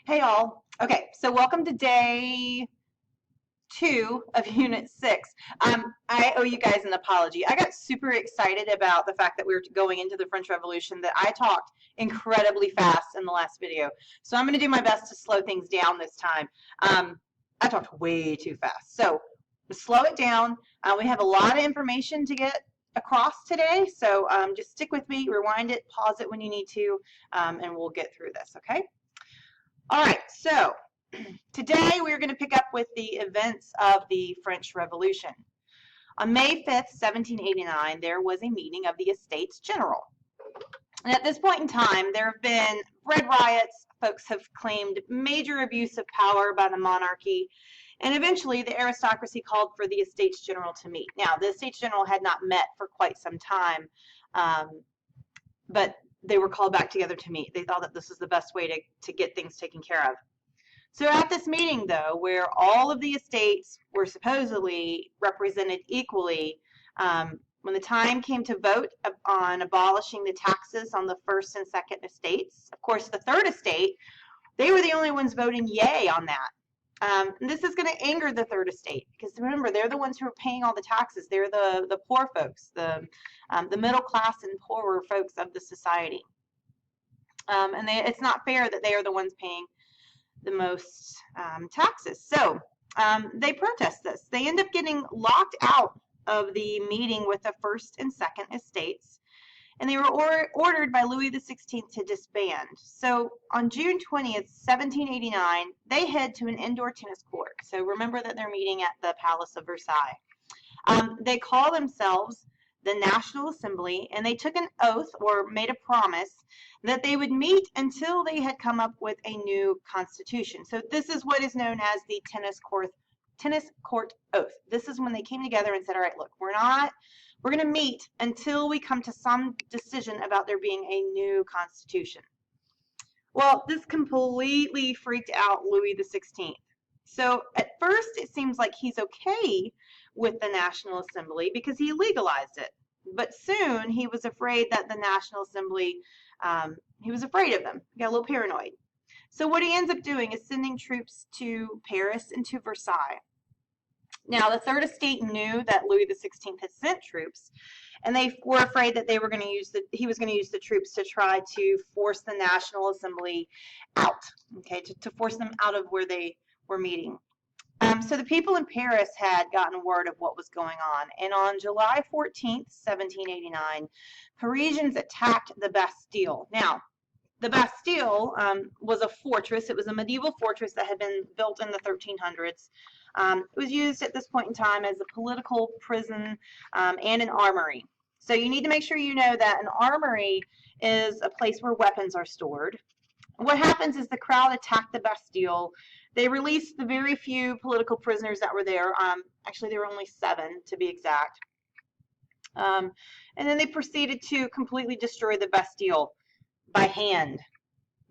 Hey all. Okay, so welcome to day 2 of Unit 6. I owe you guys an apology. I got super excited about the fact that we were going into the French Revolution that I talked incredibly fast in the last video. So I'm going to do my best to slow things down this time. I talked way too fast. So slow it down. We have a lot of information to get across today, so just stick with me, rewind it, pause it when you need to, and we'll get through this, okay? All right, so today we're going to pick up with the events of the French Revolution. On May 5th, 1789, there was a meeting of the Estates General. And at this point in time, there have been red riots, folks have claimed major abuse of power by the monarchy, and eventually the aristocracy called for the Estates General to meet. Now, the Estates General had not met for quite some time, but they were called back together to meet. They thought that this was the best way to get things taken care of. So at this meeting, though, where all of the estates were supposedly represented equally, when the time came to vote on abolishing the taxes on the first and second estates, of course, the third estate, they were the only ones voting yay on that. And this is going to anger the third estate because remember, they're the ones who are paying all the taxes. They're the poor folks, the middle class and poorer folks of the society. And it's not fair that they are the ones paying the most taxes. So they protest this. They end up getting locked out of the meeting with the first and second estates, and they were ordered by Louis XVI to disband. So on June 20th, 1789, they head to an indoor tennis court. So remember that they're meeting at the Palace of Versailles. They call themselves the National Assembly, and they took an oath or made a promise that they would meet until they had come up with a new constitution. So this is what is known as the tennis court oath. This is when they came together and said, all right, look, we're going to meet until we come to some decision about there being a new constitution. Well, this completely freaked out Louis XVI. So at first it seems like he's okay with the National Assembly because he legalized it. But soon he was afraid that the National Assembly, he was afraid of them. He got a little paranoid. So what he ends up doing is sending troops to Paris and to Versailles. Now, the Third Estate knew that Louis XVI had sent troops, and they were afraid that he was going to use the troops to try to force the National Assembly out, okay, to force them out of where they were meeting. So the people in Paris had gotten word of what was going on, and on July 14th, 1789, Parisians attacked the Bastille. Now, the Bastille was a fortress. It was a medieval fortress that had been built in the 1300s. It was used at this point in time as a political prison and an armory. So you need to make sure you know that an armory is a place where weapons are stored. What happens is the crowd attacked the Bastille. They released the very few political prisoners that were there. Actually, there were only 7 to be exact. And then they proceeded to completely destroy the Bastille by hand.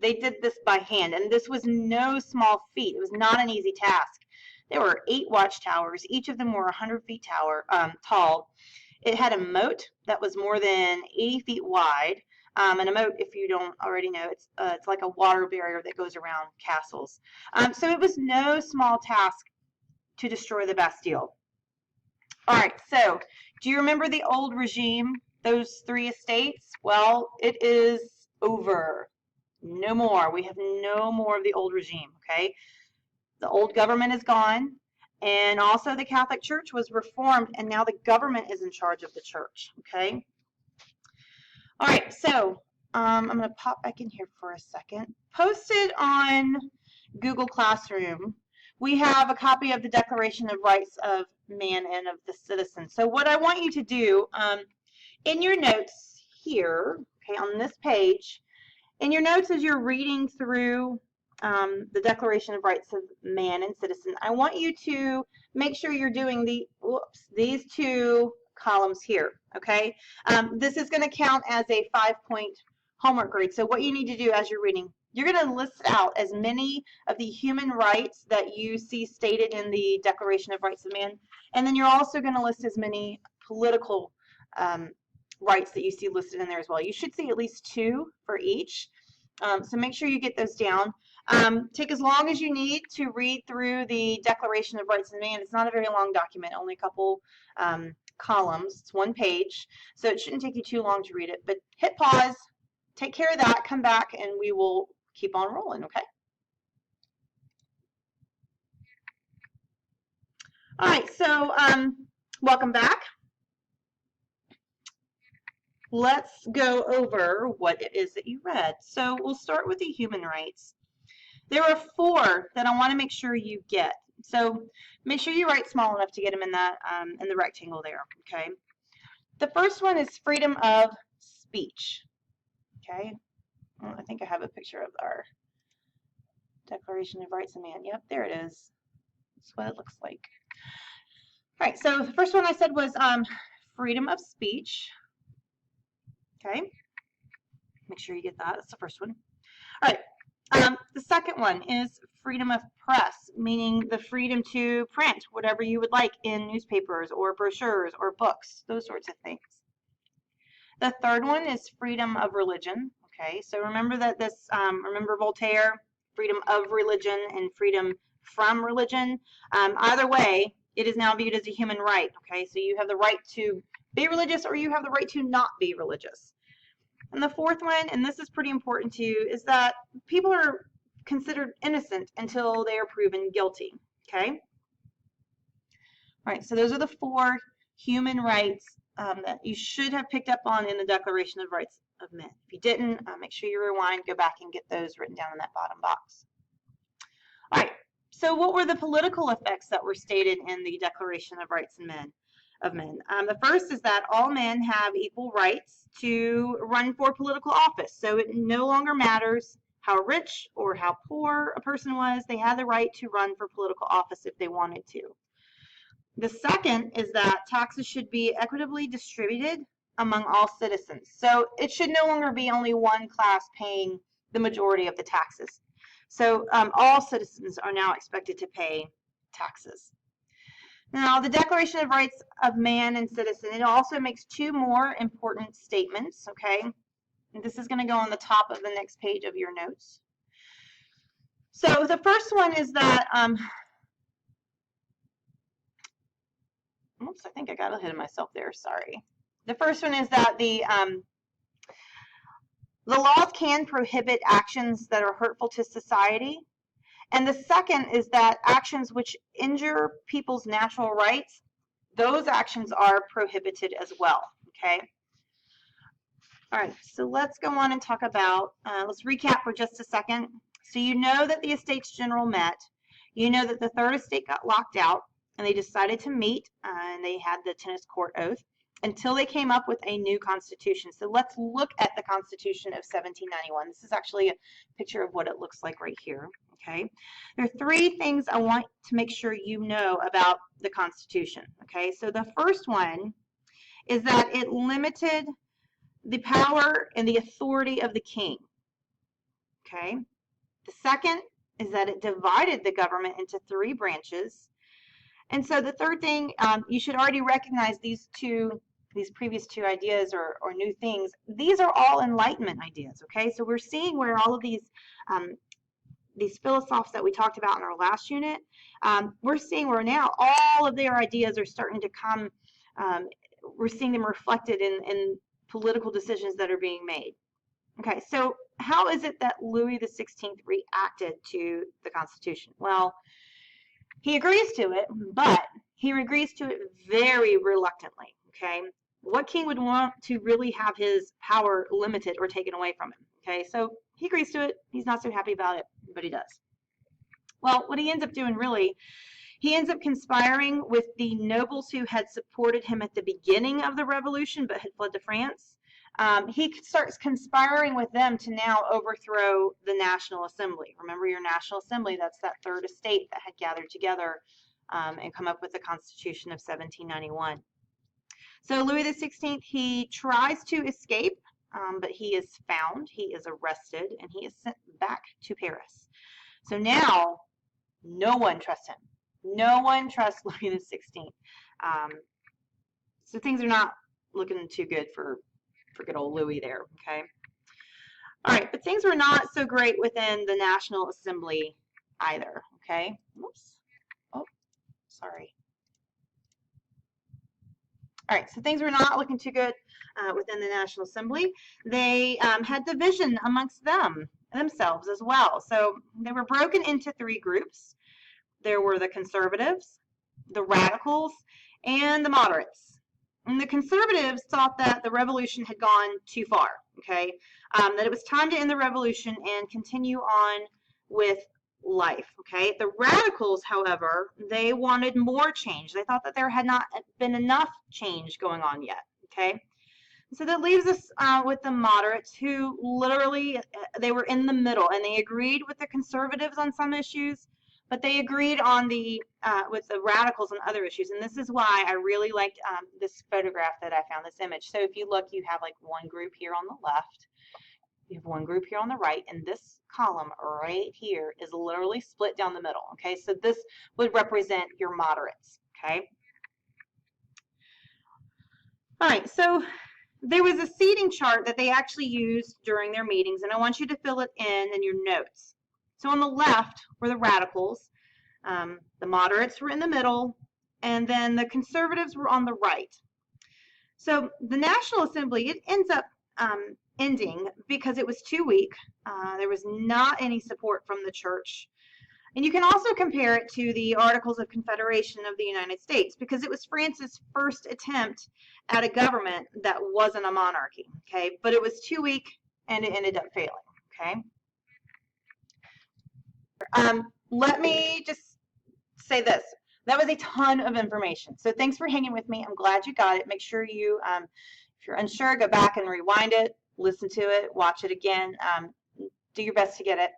They did this by hand, and this was no small feat. It was not an easy task. There were 8 watchtowers. Each of them were 100 feet tall. It had a moat that was more than 80 feet wide. And a moat, if you don't already know, it's like a water barrier that goes around castles. So it was no small task to destroy the Bastille. All right, so do you remember the old regime, those 3 estates? Well, it is over. No more. We have no more of the old regime, okay? The old government is gone, and also the Catholic Church was reformed, and now the government is in charge of the church, okay? All right, so I'm going to pop back in here for a second. Posted on Google Classroom, we have a copy of the Declaration of Rights of Man and of the Citizen. So what I want you to do in your notes here, okay, on this page, in your notes as you're reading through the Declaration of Rights of Man and Citizen, I want you to make sure you're doing these 2 columns here, okay? This is going to count as a 5-point homework grade. So what you need to do as you're reading, you're going to list out as many of the human rights that you see stated in the Declaration of Rights of Man, and then you're also going to list as many political rights that you see listed in there as well. You should see at least 2 for each. So make sure you get those down. Take as long as you need to read through the Declaration of Rights of Man. It's not a very long document, only a couple columns. It's 1 page, so it shouldn't take you too long to read it. But hit pause, take care of that, come back, and we will keep on rolling, okay? All right, so welcome back. Let's go over what it is that you read. So we'll start with the human rights. There are 4 that I want to make sure you get. So make sure you write small enough to get them in that in the rectangle there, okay? The first one is freedom of speech, okay? Well, I think I have a picture of our Declaration of Rights of Man. Yep, there it is. That's what it looks like. All right, so the first one I said was freedom of speech. Okay, make sure you get that. That's the first one. All right, the second one is freedom of press, meaning the freedom to print whatever you would like in newspapers or brochures or books, those sorts of things. The third one is freedom of religion. Okay, so remember that this, remember Voltaire, freedom of religion and freedom from religion. Either way, it is now viewed as a human right. Okay, so you have the right to be religious or you have the right to not be religious. And the fourth one, and this is pretty important to you, is that people are considered innocent until they are proven guilty. Okay? All right, so those are the 4 human rights that you should have picked up on in the Declaration of Rights of Men. If you didn't, make sure you rewind, go back and get those written down in that bottom box. All right, so what were the political effects that were stated in the Declaration of Rights of Men? The first is that all men have equal rights to run for political office. So it no longer matters how rich or how poor a person was, they had the right to run for political office if they wanted to. The second is that taxes should be equitably distributed among all citizens. So it should no longer be only one class paying the majority of the taxes. So all citizens are now expected to pay taxes. Now, the Declaration of Rights of Man and Citizen, it also makes 2 more important statements, okay? And this is going to go on the top of the next page of your notes. So the first one is that, oops, I think I got ahead of myself there, sorry. The first one is that the laws can prohibit actions that are hurtful to society. And the second is that actions which injure people's natural rights, those actions are prohibited as well, okay? All right, so let's go on and talk about, let's recap for just a second. So you know that the Estates General met, you know that the Third Estate got locked out, and they decided to meet, and they had the tennis court oath, until they came up with a new constitution. So let's look at the Constitution of 1791. This is actually a picture of what it looks like right here. Okay, there are 3 things I want to make sure you know about the Constitution. Okay, so the first one is that it limited the power and the authority of the king. Okay, the second is that it divided the government into 3 branches. And so the third thing, you should already recognize these previous 2 ideas or new things. These are all Enlightenment ideas. Okay, so we're seeing where all of these philosophes that we talked about in our last unit, we're seeing where now all of their ideas are starting to come, we're seeing them reflected in political decisions that are being made. Okay, so how is it that Louis XVI reacted to the Constitution? Well, he agrees to it, but he agrees to it very reluctantly, okay? What king would want to really have his power limited or taken away from him? Okay, so he agrees to it. He's not so happy about it, but he does. Well, what he ends up doing really, he ends up conspiring with the nobles who had supported him at the beginning of the revolution but had fled to France. He starts conspiring with them to now overthrow the National Assembly. Remember your National Assembly, that's that Third Estate that had gathered together and come up with the Constitution of 1791. So Louis XVI, he tries to escape, but he is found, he is arrested, and he is sent back to Paris. So now, no one trusts him. No one trusts Louis XVI. So things are not looking too good for good old Louis there, okay? All right, but things were not so great within the National Assembly either, okay? Oops. Oh, sorry. All right, so things were not looking too good within the National Assembly. They had division amongst themselves as well. So they were broken into three groups. There were the conservatives, the radicals, and the moderates. And the conservatives thought that the revolution had gone too far, okay? That it was time to end the revolution and continue on with life, okay? The radicals, however, they wanted more change. They thought that there had not been enough change going on yet, okay? So that leaves us with the moderates, who literally, they were in the middle, and they agreed with the conservatives on some issues, but they agreed on with the radicals on other issues. And this is why I really liked this photograph that I found, this image. So if you look, you have like one group here on the left, you have one group here on the right, and this column right here is literally split down the middle, okay? So this would represent your moderates, okay? All right, so there was a seating chart that they actually used during their meetings, and I want you to fill it in your notes. So on the left were the radicals, the moderates were in the middle, and then the conservatives were on the right. So the National Assembly, it ends up ending because it was too weak. There was not any support from the church. And you can also compare it to the Articles of Confederation of the United States, because it was France's first attempt at a government that wasn't a monarchy, okay? But it was too weak, and it ended up failing, okay? Let me just say this. That was a ton of information. So thanks for hanging with me. I'm glad you got it. Make sure you, if you're unsure, go back and rewind it, listen to it, watch it again. Do your best to get it.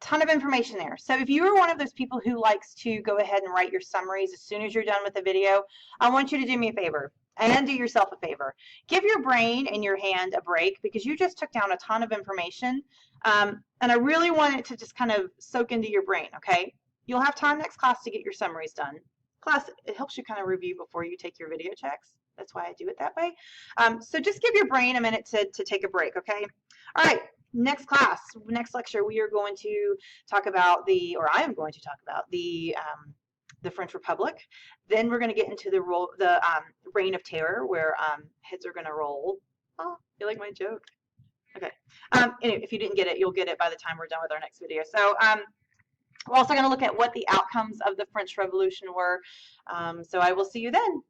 Ton of information there. So if you are one of those people who likes to go ahead and write your summaries as soon as you're done with the video, I want you to do me a favor and do yourself a favor. Give your brain and your hand a break, because you just took down a ton of information, and I really want it to just kind of soak into your brain, okay? You'll have time next class to get your summaries done. Class, it helps you kind of review before you take your video checks. That's why I do it that way. So just give your brain a minute to take a break, okay? All right. Next class, next lecture, we are going to talk about I am going to talk about the French Republic. Then we're going to get into the Reign of Terror, where heads are going to roll. Oh, you like my joke? Okay. Anyway, if you didn't get it, you'll get it by the time we're done with our next video. So we're also going to look at what the outcomes of the French Revolution were. So I will see you then.